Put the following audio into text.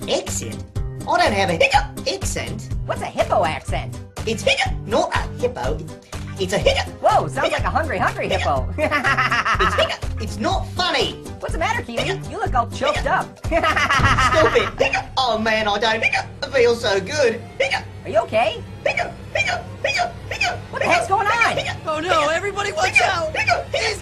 Accent? I don't have a hiccup accent. What's a hippo accent? It's hiccup, not a hippo. It's a hiccup. Whoa, sounds like a hungry hippo. It's hiccup. It's not funny. What's the matter, Kiwi? You look all choked up. Stop it. Hiccup. Oh man, I don't hiccup. I feel so good. Hiccup. Are you okay? Hiccup. Hiccup. Hiccup. Hiccup. What the heck's going on? Hiccup. Oh no, everybody watch out! Hiccup. He's